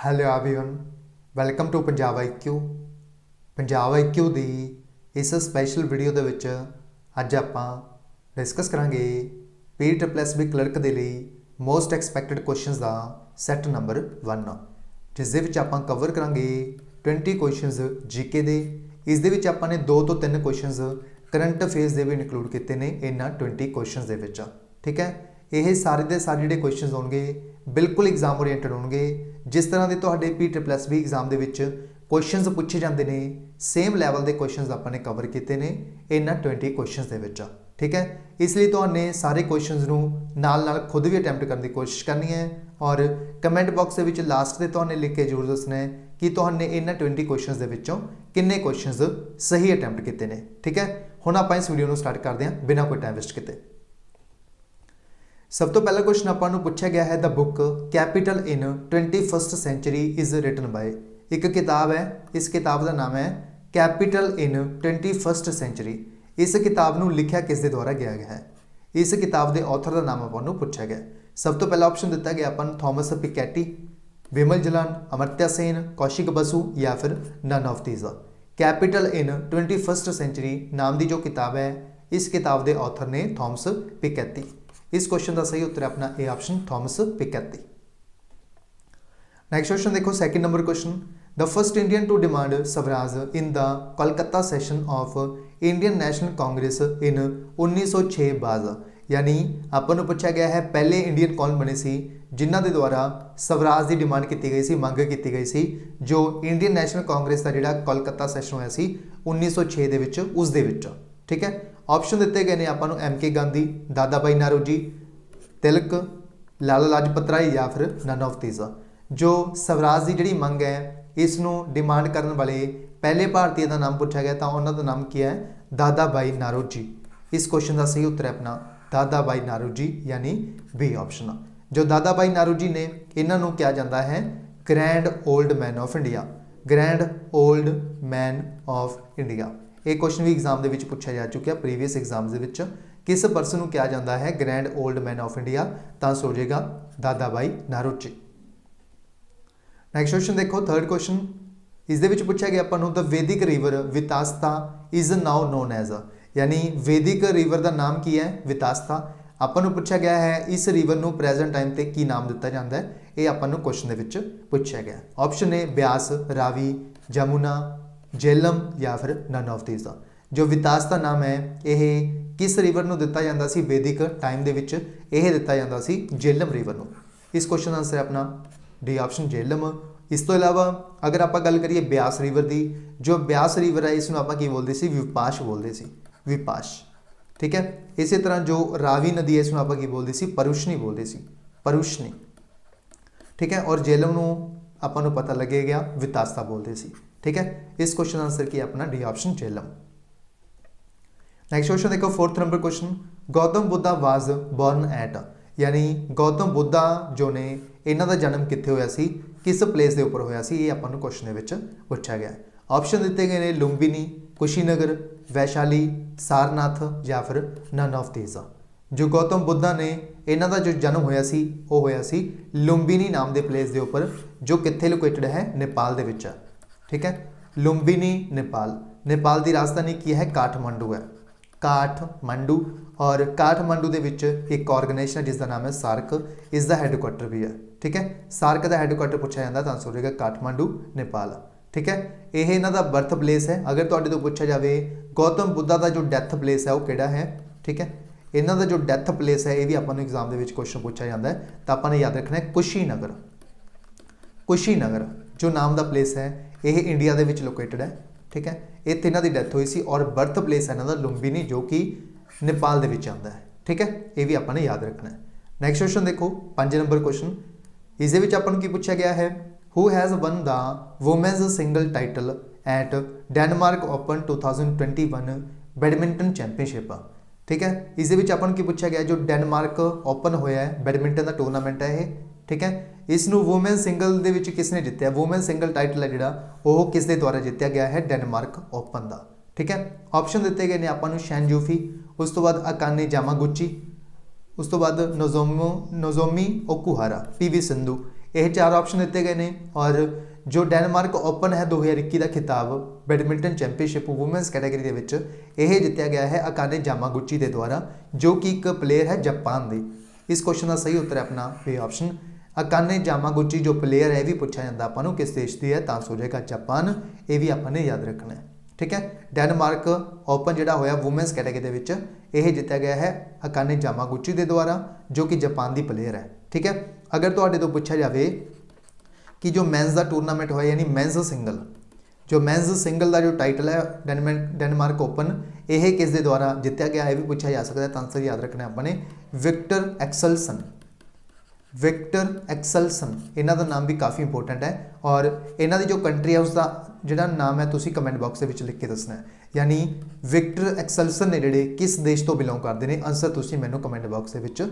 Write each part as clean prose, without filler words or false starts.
Hello everyone, welcome to Punjab IQ। Punjab IQ दी इस special video दे विच अज आपां डिस्कस करांगे PSSB क्लर्क दे लई मोस्ट एक्सपैक्टेड क्वेश्चनस दा सैट नंबर 1, जिस दे विच आपां कवर करांगे 20 क्वेश्चनस GK दे। इस दे विच आपां ने 2 तो 3 क्वेश्चनस करंट अफेयर्स दे भी इंक्लूड कीते ने इन्हां 20 क्वेश्चनस दे विच। ठीक है, ये सारे दे सारे जिहड़े क्वेश्चनस होणगे बिल्कुल एग्जाम ओरिएंटेड होणगे। जिस तरह के तुहाडे PSSB एग्जाम दे विच क्वेश्चनस पूछे जाते हैं सेम लैवल के क्वेश्चनस आपां ने कवर किए हैं इन्हां 20 क्वेश्चनस दे विच। ठीक है, इसलिए तुहाने सारे क्वेश्चनस नूं नाल खुद भी अटैम्प्ट करने की कोशिश करनी है और कमेंट बॉक्स के विच लास्ट ते तुहाने लिख के जरूर दसना है कि तुहाने इन्हां 20 क्वेश्चनस दे विचों किन्ने क्वेश्चनस सही अटैम्प्ट किए हैं। ठीक है, हुण आपां इस वीडियो नूं स्टार्ट करते हैं बिना कोई टाइम वेस्ट किए। सब तो पहला क्वेश्चन आपां पूछा गया है, the book capital in 21st century is written by. एक किताब है, इस किताब का नाम है कैपिटल इन 21st सेंचुरी। इस किताब को लिखा किस दे द्वारा गया है? इस किताब के ऑथर का नाम आपां पूछा गया। सब तो पहला ऑप्शन दिता गया आपां थॉमस पिकैटी, विमल जलान, अमर्त्य सेन, कौशिक बसु या फिर none of these. Capital in 21st century नाम की जो किताब है, इस किताब के ऑथर ने थॉमस पिकैती। इस क्वेश्चन का सही उत्तर है अपना ए ऑप्शन थॉमस पिकैती। नेक्स्ट क्वेश्चन देखो, second number question, the first Indian to demand swaraj in the Kolkata session of Indian National Congress in 1906 बाज। यानी अपन पूछा गया है पहले इंडियन कौन बने सी जिन्हों के द्वारा स्वराज की डिमांड की गई सी, मंग की गई सी, जो इंडियन नेशनल कांग्रेस का जोड़ा कोलकाता सेशन होया सी 1906 दे विच, उस दे विच। ठीक है, ऑप्शन दिते गए हैं आपां नूं MK गांधी, दादा भाई नारोजी, तिलक, लाला लाजपत राय या फिर नन ऑफ दीज। जो स्वराज की जिहड़ी मंग है इसनूं डिमांड करने वाले पहले भारतीय का नाम पूछा गया तो उन्होंने नाम क्या है? दादा भाई नारोजी। इस क्वेश्चन का सही उत्तर है अपना दादा भाई नारोजी यानी बी ऑप्शन। जो दादा भाई नारोजी ने इन्हों कहा जाता है grand old man of India, grand old man of India. एक क्वेश्चन भी एग्जाम के पूछा जा चुका प्रीवियस एग्जाम के किस परसन को कहा जाता है grand old man of India, तो सो जाएगा Dadabhai Naoroji. Next question देखो, थर्ड क्वेश्चन, इस पूछा गया अपन the Vedic river Vitasta is now known as. यानी वैदिक रिवर का नाम की है? वितास्ता। अपन पूछा गया है इस रिवर को प्रेजेंट टाइम पर की नाम दिता जाता है, ये अपन क्वेश्चन के पूछा गया। ऑप्शन ए ब्यास, रावी, जमुना, झेलम या फिर नन ऑफ दीज। जो वितास का नाम है यह किस रिवर को दिता जाता सी वैदिक टाइम के विच? यह दिता जाता सी झेलम रिवर को। इस क्वेश्चन का आंसर है अपना डी ऑप्शन झेलम। इस तो इलावा अगर आप गल करिए ब्यास रिवर की, जो ब्यास रिवर है इसमें आप बोलते सी विपाश बोलते सी, विपाश। ठीक है, इस तरह जो रावी नदी है इसमें आप बोलते सी परुषनी बोलते सी, परुषनी। ठीक है, और झेलम को पता लगे गया वितास्ता बोलते सी। ठीक है, इस क्वेश्चन आंसर की अपना D option Jhelum. Next question देखो, fourth number question, Gautam Buddha was born at. यानी गौतम बुद्धा जो ने इन्हों का जन्म कितने होया सी, किस प्लेस के उपर होया सी, ये अपन क्वेश्चन के पूछा गया। ऑप्शन दिते गए हैं लुंबिनी, कुशीनगर, वैशाली, सारनाथ या फिर नन ऑफ दीज। जो गौतम बुद्धा ने इन्हों का जो जन्म होया सी वो होया सी लुंबिनी नाम के प्लेस के उपर, जो कित्थे लोकेटेड है? नेपाल दे विच। ठीक है, लुंबिनी नेपाल। नेपाल की राजधानी की है? काठमांडू है, काठमांडू। और काठमांडू के विच एक ऑर्गेनाइजेशन है जिसका नाम है सार्क, इसका हैडकुआटर भी है। ठीक है, सार्क का हैडकुआटर पूछा जाता तो आंसर होगा काठमांडू नेपाल। ठीक है, यह इन्हों का बर्थ प्लेस है। अगर तुहाडे तो पूछा जाए गौतम बुद्धा का जो डैथ प्लेस है वो किहड़ा है? ठीक है, इन्हों का जो डैथ प्लेस है ये भी अपन एग्जाम के क्वेश्चन पूछा जाता है, तो आपने याद रखना है कुशीनगर। कुशीनगर जो नाम का प्लेस है यह इंडिया के लोकेटेड है। ठीक है, इत्थे इन्हों की डैथ हुई सी और बर्थ प्लेस है इन्हों का लुंबिनी जो कि नेपाल के विच आंदा है। ठीक है, ये भी आपने याद रखना है। नैक्सट क्वेश्चन देखो, 5 नंबर क्वेश्चन, इस अपन की पूछा गया है who has won the women's single title at Denmark open 2021 badminton championship. ठीक है, इस अपन की पूछा गया जो डेनमार्क ओपन होया है बैडमिंटन का टूरनामेंट है ये। ठीक है, इसनू वुमेन सिंगल दे विच किसने जितया? वुमेन सिंगल टाइटल है जिहड़ा वो किस दे द्वारा जितया गया है? डेनमार्क ओपन का। ठीक है, ऑप्शन दिते गए हैं आपां शैन जूफी, उस तो बाद अकाने जामागुची, उस तो बाद नोजोमी ओकुहारा, PV सिंधु। ਇਹ 4 ऑप्शन दिते गए हैं। और जो डेनमार्क ओपन है 2021 का खिताब बैडमिंटन चैंपीयनशिप वूमेंस कैटेगरी के विच यह जितया गया है अकाने यामागुची के द्वारा, जो कि एक प्लेयर है जापान की। इस क्वेश्चन का सही उत्तर है अपना ए ऑप्शन अकाने यामागुची। जो प्लेयर है भी पूछा जाता आपको किस देश की है, तो आंसर हो जाएगा जापान। ये भी आपने याद रखना है, ठीक है। डेनमार्क ओपन जोड़ा होया वूमेंस कैटेगरी के विच यह जितया गया है अकाने यामागुची के द्वारा, जो कि जापान की प्लेयर है, ठीक है। अगर तुहाडे तो पूछा जाए कि जो मैंस का टूरनामेंट होया यानी मैंस सिंगल, जो मैंस सिंगल का जो टाइटल है डेनमार्क ओपन, यह किस दे द्वारा जितया गया है भी पूछा जा सकता है। तो आंसर याद रखना अपने विक्टर एक्सेल्सन। विक्टर एक्सेल्सन इन्हों का नाम भी काफ़ी इंपोर्टेंट है। और इन्हों की जो कंट्री है उसका जोड़ा नाम है तुसी कमेंट बॉक्स के लिख के दसना है, यानी विक्टर एक्सेल्सन ने जोड़े किस देश तो बिलोंग करते हैं। आंसर तुसी मैनू कमेंट बॉक्स के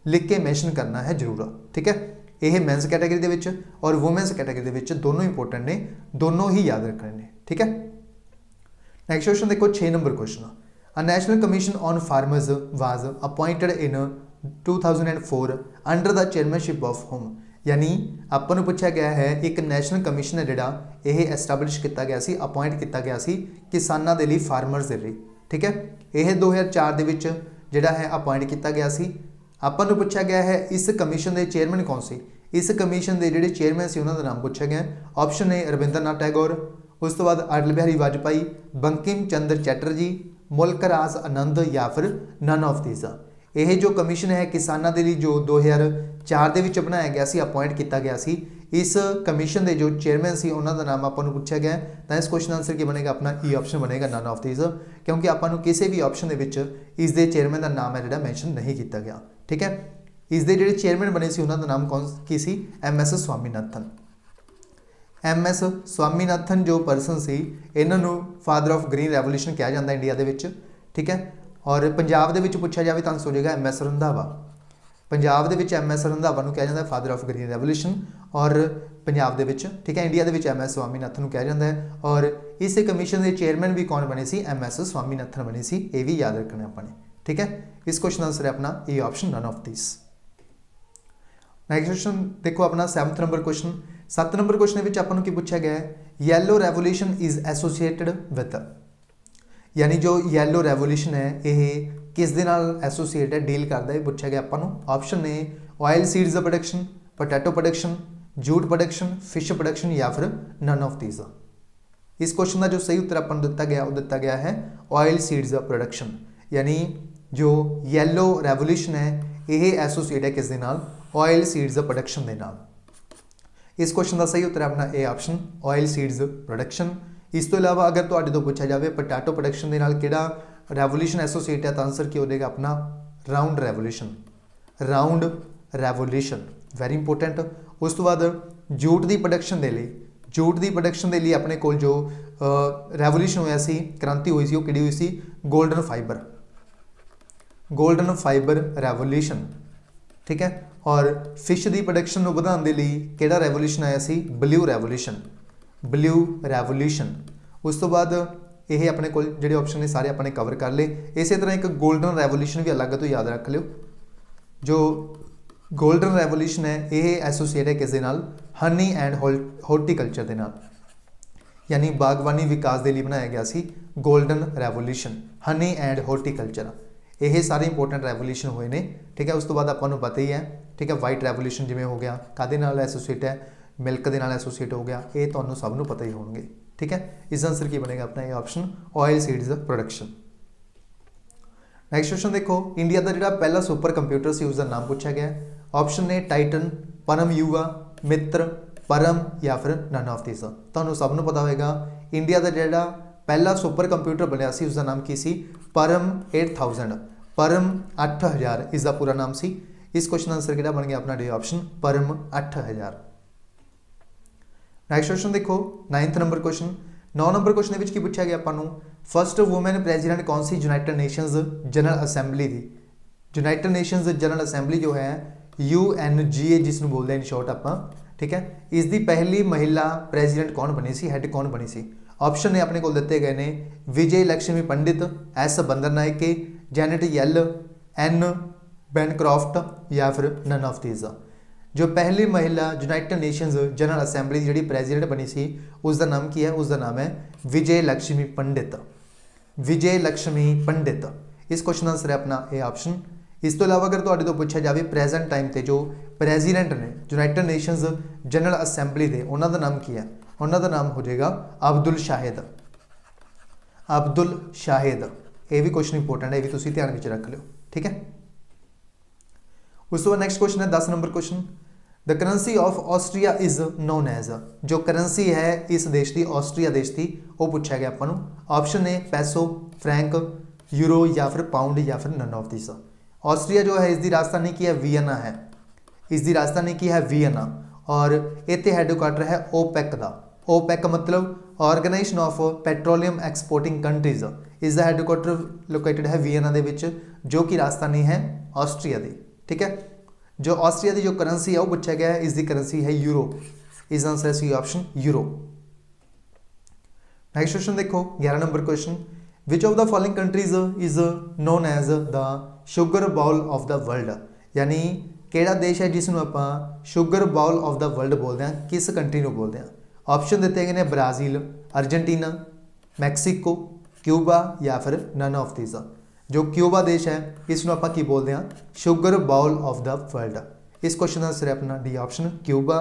लिख के मैंशन करना है जरूर, ठीक है। यह मैंस कैटेगरी के विच और वूमेंस कैटेगरी के विच दोनों इंपोर्टेंट ने, दोनों ही याद रखने ने, ठीक है। नैक्सट क्वेश्चन देखो 6 number question. A national commission on farmers was appointed in 2004 under the chairmanship of home, यानी अपन पूछा गया है एक नैशनल कमीशन है जोड़ा यह एस्टैबलिश किया गया सी, अपॉइंट किया गया सी किसानों के लिए, फार्मर्स के लिए, ठीक है। यह 2004 के विच जोड़ा है अपॉइंट किया गया सी। अपन पूछा गया है इस कमीशन के चेयरमैन कौन सी, इस कमीशन के जोड़े चेयरमैन से उन्होंने नाम पूछा गया। ऑप्शन ए रविंद्रनाथ टैगोर, उस तो बाद अटल बिहारी वाजपेयी, बंकिम चंद्र चैटर्जी, मुल्क राज आनंद या फिर नन ऑफ दीज। यह जो कमीशन है किसानों के लिए जो 2004 के बनाया गया सी, अपॉइंट किया गया सी, इस कमीशन के जो चेयरमैन से उन्होंने नाम आपको पूछा गया। तो इस क्वेश्चन आंसर की बनेगा अपना ई ऑप्शन बनेगा नन ऑफ दीज, क्योंकि आपको किसी भी ऑप्शन के इसके चेयरमैन का नाम है जो मैंशन नहीं किया गया, ठीक है। इसके जोड़े चेयरमैन बने से उन्होंने नाम कौन की सी, MS स्वामीनाथन। MS स्वामीनाथन जो परसन से इन्हों फादर ऑफ ग्रीन रेवोल्यूशन कहा जाता इंडिया के, ठीक है। और पंजाब के पूछा जाए तो आंसर हो जाएगा MS रंधावा। पंजाब के MS रंधावा कहा जाता है फादर ऑफ ग्रीन रेवोल्यूशन, और पंजाब के, ठीक है, इंडिया के MS स्वामीनाथन कहा जाता है। और इस कमीशन के चेयरमैन भी कौन बने सी, MS स्वामीनाथन बने सी, ये भी याद रखना अपने, ठीक है। इस क्वेश्चन आंसर है अपना A option none of this. Next question देखो अपना 7th number question. 7 number question में आपको की पूछा गया है येलो रेवोल्यूशन इज एसोसीएटेड विद, यानी जो येलो रेवोल्यूशन है यह किस दे नाल एसोसीएट है, डील करता है, पूछा गया आपको। Option A oil seeds production, potato production, jute production, fish production या फिर नन ऑफ दीज। इस क्वेश्चन का जो सही उत्तर अपन दिता गया वो दिता गया है ऑयल सीड्स प्रोडक्शन, यानी जो येलो रेवोल्यूशन है यह एसोसीएट है किस दे नाल, ऑयल सीड्स प्रोडक्शन के नाल। इस क्वेश्चन का सही उत्तर है अपना A option oil seeds production. इस तो इलावा अगर तुहाडे तो पूछा जाए पोटैटो प्रोडक्शन के नाल किहड़ा रेवोल्यूशन एसोसीएट है, तो आंसर की हो जाएगा अपना round revolution. Round revolution very important. उस तो बाद जूट की प्रोडक्शन के लिए, जूट की प्रोडक्शन के लिए अपने को जो रेवोल्यूशन होया सी, क्रांति हुई सी, वो किहड़ी हुई सी, golden fibre, golden fibre revolution, ठीक है। और फिश की प्रोडक्शन को बढ़ाने के लिए किहड़ा रेवोल्यूशन आया सी, ब्लू रेवोल्यूशन, ब्लू रेवोल्यूशन। उस तो बाद ये अपने को जिहड़े ऑप्शन ने सारे अपने कवर कर ले। इस तरह एक गोल्डन रेवोल्यूशन भी अलग तो याद रख लियो। जो गोल्डन रेवोल्यूशन है यह एसोसीएट है किस दे नाल, हनी एंड हॉर्टिकल्चर के नाल, यानी बागवानी विकास के लिए बनाया गया सी golden revolution, honey and horticulture. ये सारे इंपोर्टेंट रेवोल्यूशन हुए ने, ठीक है। उस तो बाद आपको पता ही है, ठीक है, वाइट रेवोल्यूशन जिमें हो गया, कादे नाल एसोसीएट है, मिल्क के नाल एसोसीएट हो गया, ये तो सबनों पता ही होंगे, ठीक है। इस आंसर की बनेगा अपना ये option oil seeds production. Next question देखो, इंडिया का जो पहला सुपर कंप्यूटर से उसका नाम पूछा गया। ऑप्शन ने टाइटन, परम युवा, मित्र, परम या फिर नन ऑफ दिस। तो सबनों पता होगा इंडिया का जो पहला सुपर कंप्यूटर बनया सी उसका नाम की सी, परम 8000, परम 8000 इसका पूरा नाम सी। इस क्वेश्चन आंसर किहड़ा बन गया अपना डी ऑप्शन परम 8000। नैक्सट क्वेश्चन देखो 9th number question. 9 number question में पूछा गया आपको फर्स्ट वूमेन प्रेजिडेंट कौन C United Nations general assembly की। यूनाइटेड नेशनस जनरल असैंबली जो है UNGA जिसनों बोलते हैं इन शॉर्ट आप, ठीक है। इसकी पहली महिला प्रेजिडेंट कौन बनी सी, हैड कौन बनी सी। ऑप्शन ने अपने को दिते गए ने विजय लक्ष्मी पंडित, S बंदरनायके, जैनेट येल, N बैनक्रॉफ्ट या फिर नन ऑफ दीज। जो पहली महिला यूनाइटेड नेशनस जनरल असैंबली की जी प्रेजिडेंट बनी सी उसका नाम की है, उसका नाम है विजय लक्ष्मी पंडित। विजय लक्ष्मी पंडित इस क्वेश्चन आंसर है अपना ए ऑप्शन। इस तो इलावा अगर तुहाडे तो पूछा जाए प्रेजेंट टाइम पे जो प्रेजिडेंट ने यूनाइटेड नेशनस जनरल असैंबली के उन्हों का नाम की है, उन्हों का नाम हो जाएगा अब्दुल शाहिद। अब्दुल शाहिद ये भी क्वेश्चन इंपोर्टेंट है, ये भी तुसीं ध्यान में रख लो, ठीक है। उस बाद नेक्स्ट क्वेश्चन है 10 number question, the currency of Austria is known as, जो करेंसी है इस देश की ऑस्ट्रिया देश की वो पूछा गया अपन। ऑप्शन ए पैसो, फ्रैंक, यूरो या फिर पाउंड या फिर नन ऑफ दिस। ऑस्ट्रिया जो है इसकी राजधानी की है वियना है, इसकी राजधानी की है वियना और इतने हैडक्वार्टर है ओपेक का। ओपेक मतलब organisation of petroleum exporting countries, इसका हैडक्वार्टर लोकेटेड है वियना के विच, जो कि राजधानी है ऑस्ट्रिया की, ठीक है। जो ऑस्ट्रिया की जो करेंसी है वो पूछा गया है, इसकी करेंसी है यूरो, इस आंसर है C option euro. Next question देखो 11 number question, which of the following countries is known as the sugar bowl of the world, यानी केड़ा देश है जिसनों आप sugar bowl of the world बोलते हैं, किस कंट्री को बोलते हैं। ऑप्शन दिते गए ने ब्राज़ील, अर्जेंटीना, मैक्सीको, क्यूबा या फिर नन ऑफ दिस। जो क्यूबा देश है इसनों आप की बोलते हैं sugar bowl of the world. इस क्वेश्चन का आंसर है अपना डी ऑप्शन क्यूबा।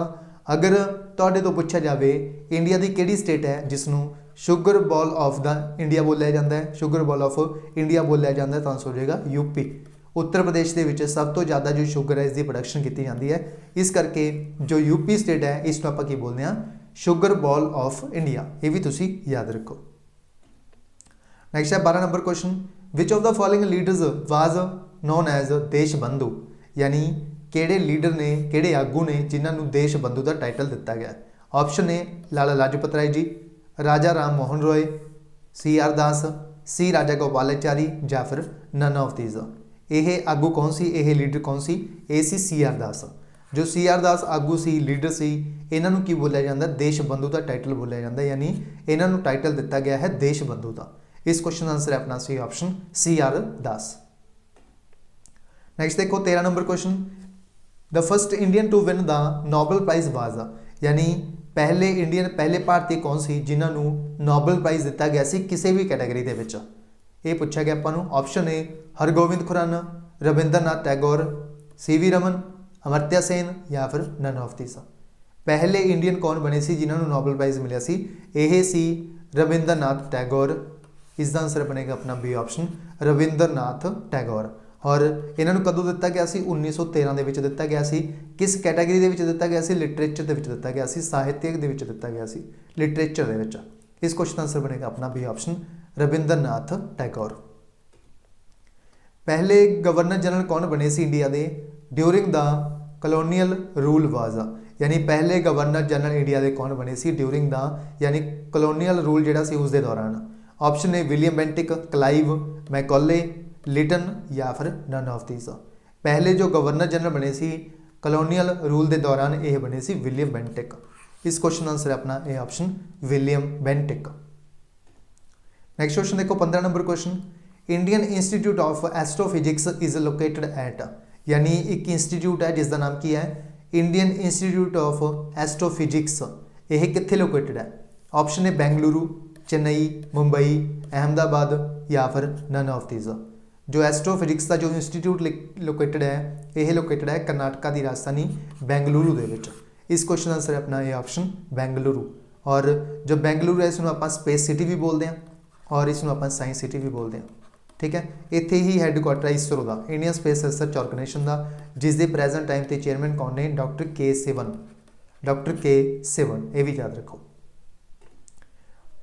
अगर तुहाडे तो पूछा जाए इंडिया की किहड़ी स्टेट है जिसनों sugar bowl of the India बोलिया जाता है, शुगर बाउल ऑफ इंडिया बोलिया जाता है, तो आंसर हो जाएगा यूपी। उत्तर प्रदेश के विच सब तो ज़्यादा जो शुगर है इसकी प्रोडक्शन की जाती है, इस करके जो यूपी स्टेट है इसनों आप की बोलते हैं शुगर बाउल ऑफ इंडिया, ये भी तुसी याद रखो। नेक्स्ट है 12 number question, which of the following leaders was known as Deshbandhu, यानी किहड़े लीडर ने किहड़े आगू ने जिन्होंने देश बंधु का टाइटल दिता गया। Option A Lala Lajpat Rai ji, Raja Ram Mohan Roy, C R Das, C Rajagopalachari या फिर नन ऑफ दीज। यह आगू कौन सी, यह लीडर कौन सी, ये सी आर दास। जो सी आर दास आगू सी, लीडर सी, इन्हों की बोलिया जाता है देश बंधु का टाइटल बोलिया जाता है, यानी इन्हों टाइटल दिता गया है देश बंधु का। इस क्वेश्चन का आंसर है अपना C option C R Das. Next देखो 13 number question, the first Indian to win the Nobel prize was, यानी पहले भारतीय कौन सी जिन्होंने नोबल प्राइज दिता गया सी किसी भी कैटेगरी के विच, ये पूछा गया अपन। Option A Hargobind Khorana, Rabindranath Tagore, C V Raman, Amartya Sen या फिर नन ऑफ दिस। पहले इंडियन कौन बने सी जिन्होंने नोबल प्राइज मिला सी, यह सी रविंद्रनाथ टैगोर। इसका आंसर बनेगा अपना बी ऑप्शन रविंद्रनाथ टैगोर। और इन्होंने कदों दिता गया सी 1913 के विच दिता गया सी, किस कैटेगरी के विच दिता गया सी, लिटरेचर के विच दिता गया सी, साहित्य के विच दिता गया सी, लिटरेचर के विच। इस क्वेश्चन का आंसर बनेगा अपना बी ऑप्शन रविंद्रनाथ टैगोर। पहले गवर्नर जनरल कौन बने सी इंडिया के ड्यूरिंग द कलोनीयल रूल वाज, यानी पहले गवर्नर जनरल इंडिया के कौन बने सी ड्यूरिंग द यानी कलोनीयल रूल जिहड़ा सी उसके दौरान। Option A William Bentinck, Clive, Macaulay, Lytton या फिर नन ऑफ दीज। पहले जो गवर्नर जनरल बने सी कलोनीयल रूल के दौरान यह बने सी विलियम बेंटिक। इस क्वेश्चन का आंसर है अपना A option William Bentinck. Next question देखो 15 number question, Indian institute of astrophysics is located at, यानी एक इंस्टीट्यूट है जिसका नाम की है इंडियन इंस्टीट्यूट ऑफ एस्ट्रोफिजिक्स, यह कितने लोकेटेड है। ऑप्शन ए बेंगलुरु, चेन्नई, मुंबई, अहमदाबाद या फिर नन ऑफ दीज। जो एस्ट्रोफिजिक्स का जो इंस्टीट्यूट लोकेटेड है यह लोकेटेड है कर्नाटका की राजधानी बेंगलुरु के विच। इस क्वेश्चन आंसर है अपना ये ऑप्शन बेंगलुरु। और जो बेंगलुरु है इसमें आप स्पेस सिटी भी बोलते हैं और इसमें आप साइंस सिटी भी बोलते हैं, ठीक है। इत्थे ही हैडक्वार्टर है इसरो का, इंडियन स्पेस रिसर्च ऑर्गेनाइजेशन का, जिसके प्रेजेंट टाइम पर चेयरमैन कौन ने, डॉक्टर के सिवन। डॉक्टर के सिवन, ये भी याद रखो।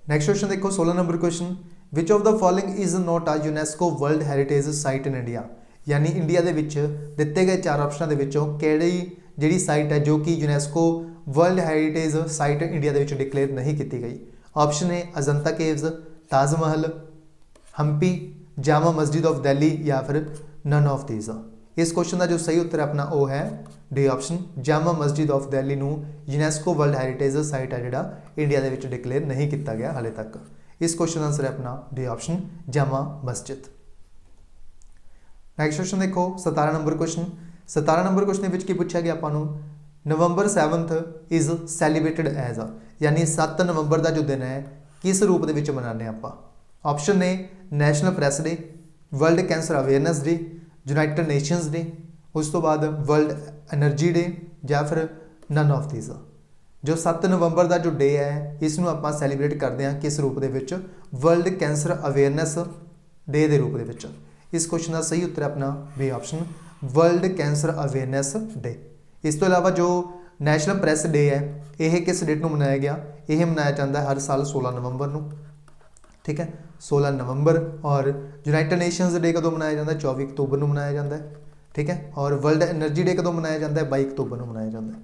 नेक्स्ट क्वेश्चन देखो 16 number question, which of the following is not a UNESCO world heritage site in India, यानी इंडिया के विच दिते गए 4 ऑप्शनों के विचों किहड़ी जिहड़ी साइट है जो कि UNESCO world heritage site India के विच डिक्लेयर नहीं की गई। Option A Ajanta caves, Taj Mahal, Hampi, Jama Masjid of Delhi या फिर नन ऑफ दीज। इस क्वेश्चन का जो सही उत्तर है अपना वो है D option Jama Masjid of Delhi नूं यूनेस्को वर्ल्ड हेरिटेज साइट है जिहड़ा इंडिया के विच डिक्लेयर नहीं किया गया हाले तक। इस क्वेश्चन आंसर है अपना D option Jama Masjid. Next question देखो 17 नंबर क्वेश्चन। 17 नंबर क्वेश्चन की पूछा गया आपको नवंबर 7 इज़ सैलीब्रेटेड एज यानी 7 नवंबर का जो दिन है किस रूप दे विच मनाने आपां। ऑप्शन ने national press day, world cancer awareness day, United Nations day, उस तो बाद वर्ल्ड एनर्जी डे या फिर नन ऑफ दीज। जो 7 नवंबर का जो डे है इसनूं आपां सैलीब्रेट करते हैं किस रूप दे विच, वर्ल्ड कैंसर अवेयरनेस डे के रूप दे विच। इस क्वेश्चन का सही उत्तर है अपना B option, world cancer awareness day. इस तो इलावा जो नैशनल प्रैस डे है यह किस डेट को मनाया गया, यह मनाया जाता है हर साल 16 नवंबर को, ठीक है 16 नवंबर। और यूनाइटेड नेशनस डे कदों मनाया जाता है, 24 अक्तूबर को मनाया जाता है, ठीक है। और वर्ल्ड एनर्जी डे कदों मनाया जाता है, 22 अक्तूबर को मनाया जाता है,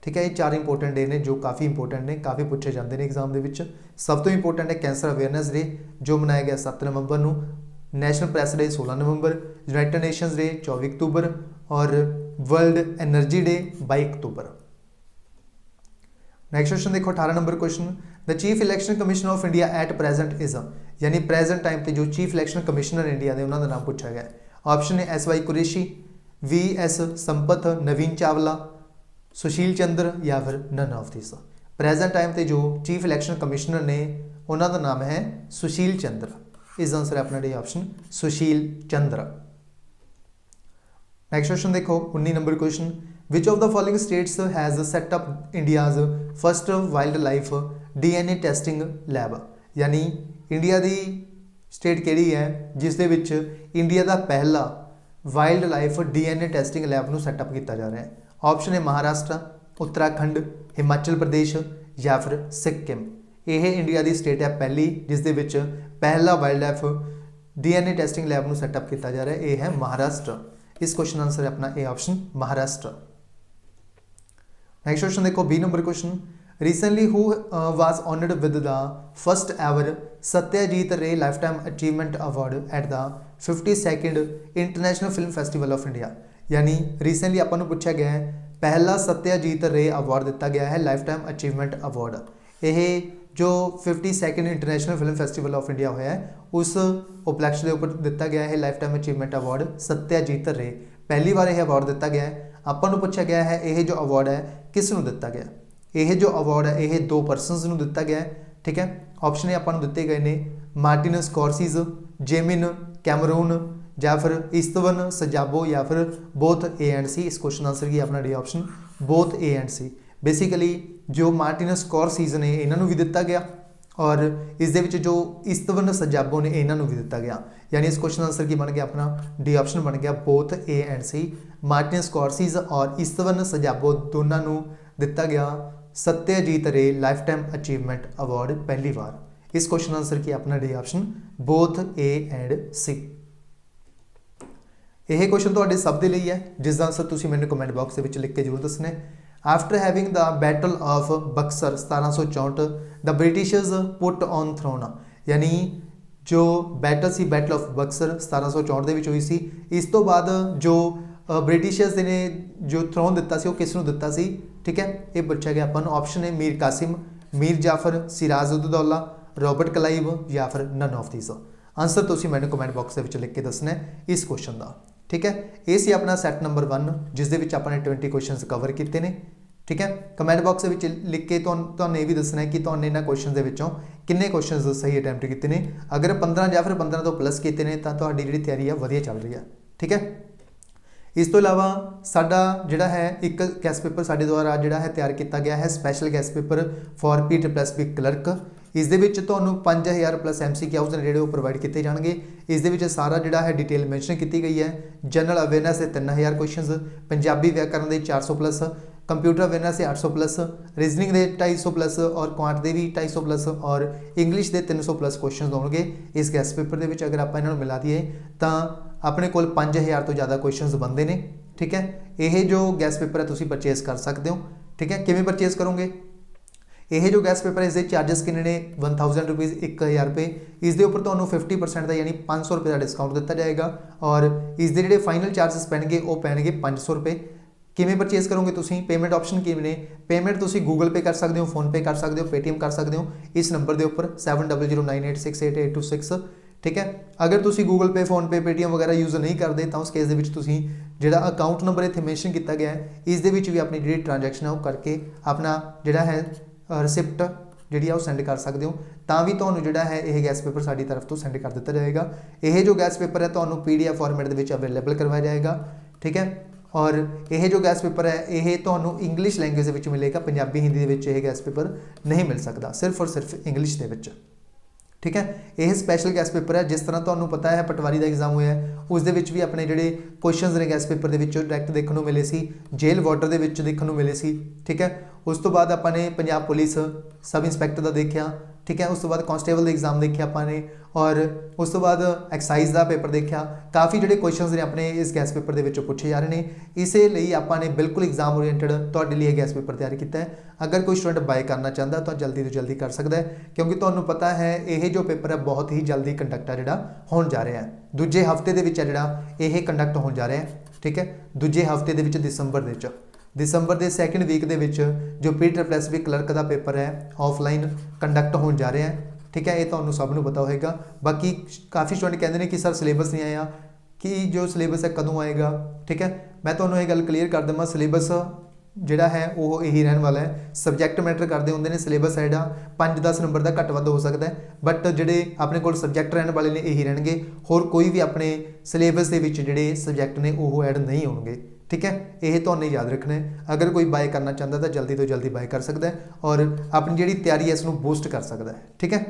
ठीक है। ये 4 इंपोर्टेंट डे ने जो काफ़ी इंपोर्टेंट ने, काफ़ी पूछे जाते हैं एग्जाम के। सब तो इंपोर्टेंट है कैंसर अवेयरनेस डे जो मनाया गया 7 नवंबर को, नैशनल प्रैस डे 16 नवंबर, यूनाइटेड नेशनस डे 24 अक्तूबर और world energy day 22 October. Next question देखो 18 number question, the chief election commissioner of India at present is यानी प्रेजेंट टाइम पे जो चीफ इलैक्शन कमिश्नर इंडिया के उन्होंने नाम पूछा गया। ऑप्शन है S Y Qureshi, V S Sampath, Navin Chawla, Sushil Chandra या फिर none of this. Present time पे जो चीफ इलैक्शन कमिश्नर ने उन्होंने नाम है सुशील चंद्र। इस आंसर है अपना D option Sushil Chandra. Next question देखो 19 number question, which of the following states has set up India's first wild life DNA testing lab यानी इंडिया की स्टेट केड़ी है जिस दे विच इंडिया का पहला wild life DNA testing lab को सैटअप किया जा रहा है। ऑप्शन है महाराष्ट्र, उत्तराखंड, हिमाचल प्रदेश या फिर सिक्किम। यह इंडिया की स्टेट है पहली जिस दे विच पहला wild life DNA testing lab को सैटअप किया जा रहा है, यह है महाराष्ट्र। इस क्वेश्चन आंसर है अपना A option Maharashtra. Next question देखो 20 number question, recently who was honoured with the first ever Satyajit Ray lifetime achievement award at the 52nd international film festival of India यानी रिसेंटली अपन पूछा गया है पहला सत्यजीत रे अवार्ड दिता गया है लाइफ टाइम अचीवमेंट अवार्ड। यह जो 52nd international film festival of India होया है उस उपलक्ष्य के उपर दिता गया है life time achievement award Satyajit रे। पहली बार यह अवार्ड दिता गया है। अपन पूछा गया है यह जो अवार्ड है किस नूं दिता गया, यह जो अवार्ड है यह 2 परसनस नूं दिता गया है, ठीक है। ऑप्शन है अपन दिते गए ने मार्टिन स्कॉर्सीज, जेमिन कैमरून या फिर इस्तवन सजाबो या फिर बोथ ए एंड सी। इस क्वेश्चन आंसर की अपना D option both A and C. Basically जो मार्टिन स्कॉर्सीज ने इन्हों भी दिता गया और इस दे विच जो इस्तवन सजाबो ने इन्हों भी दिता गया यानी इस क्वेश्चन आंसर की बन गया अपना डी ऑप्शन बन गया both A and C. Martin Scorsese और इस्तवन सजाबो दोनों दिता गया Satyajit Ray lifetime achievement award पहली बार। इस क्वेश्चन आंसर की अपना D option both A and C. यह क्वेश्चन तुहाडे सब दे लई है जिसका आंसर तुसीं मैनूं कमेंट बॉक्स दे विच लिख के जरूर दसना है। After having the battle of Buxar 1764 the Britishers put on throne यानी जो बैटल सी बैटल ऑफ बक्सर 1764 दे विच हुई सी। इस तो बाद जो ब्रिटिशर्स ने जो थ्रोन दिता सी वो किस नूं दिता सी, ठीक है। ये पूछा गया अपन। ऑप्शन है मीर कासिम, मीर जाफर, सिराज उद दौला, रॉबर्ट क्लाइव या फिर नन ऑफ दीस। आंसर तुसीं मैनूं कमेंट बॉक्स दे विच लिख के दसना है इस क्वेश्चन का, ठीक है। ये सी अपना सैट नंबर 1 जिस दे विच आपने 20 क्वेश्चन कवर किए हैं, ठीक है। कमेंट बॉक्स के लिख के तुहानूं ये भी दसना है कि तुहानूं इन्हां क्वेश्चन के विचों किन्ने क्वेश्चन सही अटैम्प्ट किए हैं। अगर 15 या फिर 15 तो प्लस किए हैं तो तुहाडी जिहड़ी तैयारी है वधिया चल रही है, ठीक है। इस तो इलावा साडा जिहड़ा है एक गैस पेपर साडे द्वारा जिहड़ा है तैयार किया गया है special gas paper for PSSB clerk. इस दे विच तुहानूं 5000 प्लस MCQs ने जिहड़े प्रोवाइड किए जाएंगे। इस दे विच सारा जिहड़ा है डिटेल मैंशन की गई है। जनरल अवेयरनेस के 3000 क्वेश्चन, पंजाबी व्याकरण के 400 प्लस, कंप्यूटर अवेयरनेस से 800 प्लस, रीजनिंग के 250 प्लस और क्वांट के भी 250 प्लस और इंग्लिश के 300 प्लस क्वेश्चन होंगे इस गैस पेपर के विच। अगर आप इन्होंने मिला दिए तो अपने को 5000 तो ज़्यादा क्वेश्चन बनते हैं, ठीक है। यह जो गैस पेपर है तुसीं परचेज कर सकते हो, ठीक है। किवें परचेज करोगे, यह जो गैस पेपर है इसके चार्जिस किन्ने ने 1000 रुपीज़ 1000 रुपये। इसके उपर तो 50% का यानी 500 रुपये का डिस्काउंट दिता जाएगा और इसके जोड़े फाइनल चार्जिस पैणगे वो पैणगे 500 रुपये। किवें परचेज करोगे तुसीं, पेमेंट ऑप्शन किवें ने, पेमेंट तुसीं गूगल पे कर सकते हो, फोन पे कर सकते हो, पेटीएम कर सकते हो इस नंबर के उपर 7009868826, ठीक है। अगर तुसी गूगल पे, फोन पे, पेटीएम वगैरह यूज़ नहीं करते तो उस केस दे विच तुसी जिहड़ा अकाउंट नंबर इत्थे मैंशन किया गया है इस दे विच भी अपनी जिहड़ी ट्रांजैक्शन है वो करके अपना जिहड़ा है रिसिप्ट जिहड़ी है वो सेंड कर सकते हो, तां भी तुहानूं जिहड़ा है यह गैस पेपर साडी तरफ तो सेंड कर दिता जाएगा। यह जो गैस पेपर है तुहानूं PDF फॉर्मेट दे विच अवेलेबल करवाया जाएगा, ठीक है। और यह जो गैस पेपर है यह तुहानूं इंग्लिश लैंग्वेज दे विच मिलेगा, पंजाबी हिंदी दे विच यह गैस पेपर नहीं मिल सकता, सिर्फ और सिर्फ इंग्लिश दे विच, ठीक है। यह स्पैशल गैस पेपर है, जिस तरह तुहानूं पता है पटवारी का एग्जाम होया उस दे विच भी अपने जिहड़े क्वेश्चनस ने गैस पेपर दे विच डायरैक्ट देखने को मिले सी, जेल वार्डर दे विच देखने को मिले सी, ठीक है। उस तो बाद आपाने पंजाब पुलिस सब इंस्पैक्टर का देखा, ठीक है। उस तो बाद कांस्टेबल का एग्जाम देखा आपाने, और उस तो बाद एक्साइज का पेपर देखा। काफ़ी जोड़े क्वेश्चन ने अपने इस गैस पेपर के पूछे जा रहे हैं, इस आपने बिल्कुल एग्जाम ओरिएंटेड तुहाडे लिए गैस पेपर तैयार किया है। अगर कोई स्टूडेंट बाय करना चाहता तो जल्दी तो जल्दी कर सकता है, क्योंकि तुहानूं पता है यह जो पेपर है बहुत ही जल्दी कंडक्ट है जिहड़ा होण जा रहा है, दूजे हफ्ते दे विच जिहड़ा यह कंडक्ट होण जा रहा है, ठीक है। दूजे हफ्ते दे विच दिसंबर के सैकेंड वीक दे विच जो PSSB क्लर्क का पेपर है ऑफलाइन कंडक्ट होने जा रहा है, ठीक है। ये तो सबनों पता होएगा। बाकी काफ़ी स्टूडेंट कहते हैं कि सर सिलेबस नहीं आया, कि जो सिलेबस है कदों आएगा, ठीक है। मैं तो ये गल क्लीयर कर देवां, सिलेबस जिहड़ा है वो यही रहने वाला है। सबजैक्ट मैटर करते होंगे ने, सिलेबस है जिहड़ा 5-10 नंबर का घट वध हो सकता है, बट जिहड़े अपने कोल सबजैक्ट रहने वाले ने यही रहणगे, होर कोई भी अपने सिलेबस के विच जिहड़े सबजैक्ट ने वो ऐड नहीं होणगे, ठीक है। यह तो नहीं याद रखना है। अगर कोई बाय करना चाहता तो जल्दी तो जल्दी बाय कर सकता है और अपनी जिहड़ी तैयारी है इसनूं बूस्ट कर सकता है, ठीक है।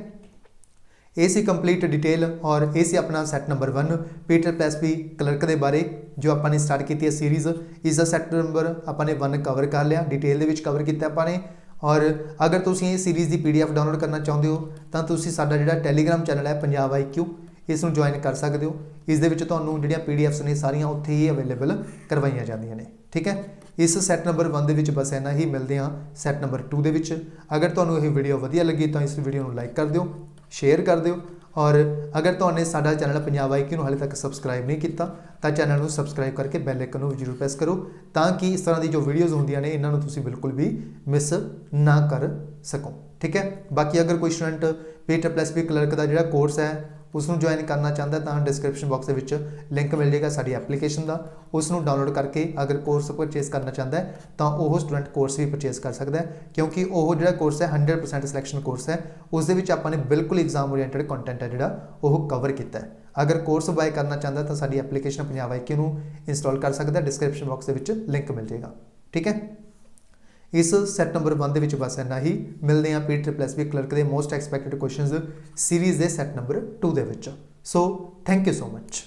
ये सी कंप्लीट डिटेल और ये सी अपना सैट नंबर 1 PSSB क्लर्क के बारे जो आपने स्टार्ट की है सीरीज़। इसका सैट नंबर आपने 1 कवर कर लिया, डिटेल दे विच कवर किया आपने। और अगर तुसीं ये सीरीज़ की PDF डाउनलोड करना चाहते हो तो तुसीं साडा जिहड़ा टैलीग्राम चैनल है पंजाब IQ इसनूं ज्वाइन कर सकते हो। इस दे विच तुहानूं जिहड़ियां PDFs ने सारियां उत्थे ही अवेलेबल करवाईयां जांदियां ने, ठीक है। इस सैट नंबर 1 दे विच बस इन्ना ही, मिलते हैं सैट नंबर 2 दे विच। अगर तुहानूं यह वीडियो वधिया लगी तो इस वीडियो को लाइक कर दिओ, शेयर कर दिओ, और अगर तुहाने साडा चैनल पंजाब IQ हाले तक सबसक्राइब नहीं किया तो चैनल को सबसक्राइब करके बैल आइकन को जरूर प्रेस करो, ताकि इस तरह की जो वीडियोज़ होंदियां ने इन्हां नूं तुसीं बिल्कुल भी मिस ना कर सको, ठीक है। बाकी अगर कोई स्टूडेंट PSSB क्लर्क का जिहड़ा कोर्स है उसनूं ज्वाइन करना चाहता है तो डिस्क्रिप्शन बॉक्स के विच लिंक मिल जाएगा साडी एप्लीकेशन का, उसनूं डाउनलोड करके अगर कोर्स परचेज करना चाहता है तो वह स्टूडेंट कोर्स भी परचेज कर सकता है, क्योंकि वह जिहड़ा कोर्स है 100% सिलेक्शन कोर्स है। उस दे विच आपां ने बिल्कुल एग्जाम ओरिएंटेड कंटेंट है जिहड़ा वह कवर किया है। अगर कोर्स बाय करना चाहता है तो साडी एप्लीकेशन पंजाब IQ नूं इंस्टॉल कर सकता है, डिस्क्रिप्शन बॉक्स के विच लिंक मिल जाएगा, ठीक है। इस सैट नंबर 1 के बस इन्ना ही, मिलते हैं PSSB क्लर्क के मोस्ट एक्सपैक्टेड क्वेश्चन सीरीज़ के सैट नंबर 2 के। So thank you so much.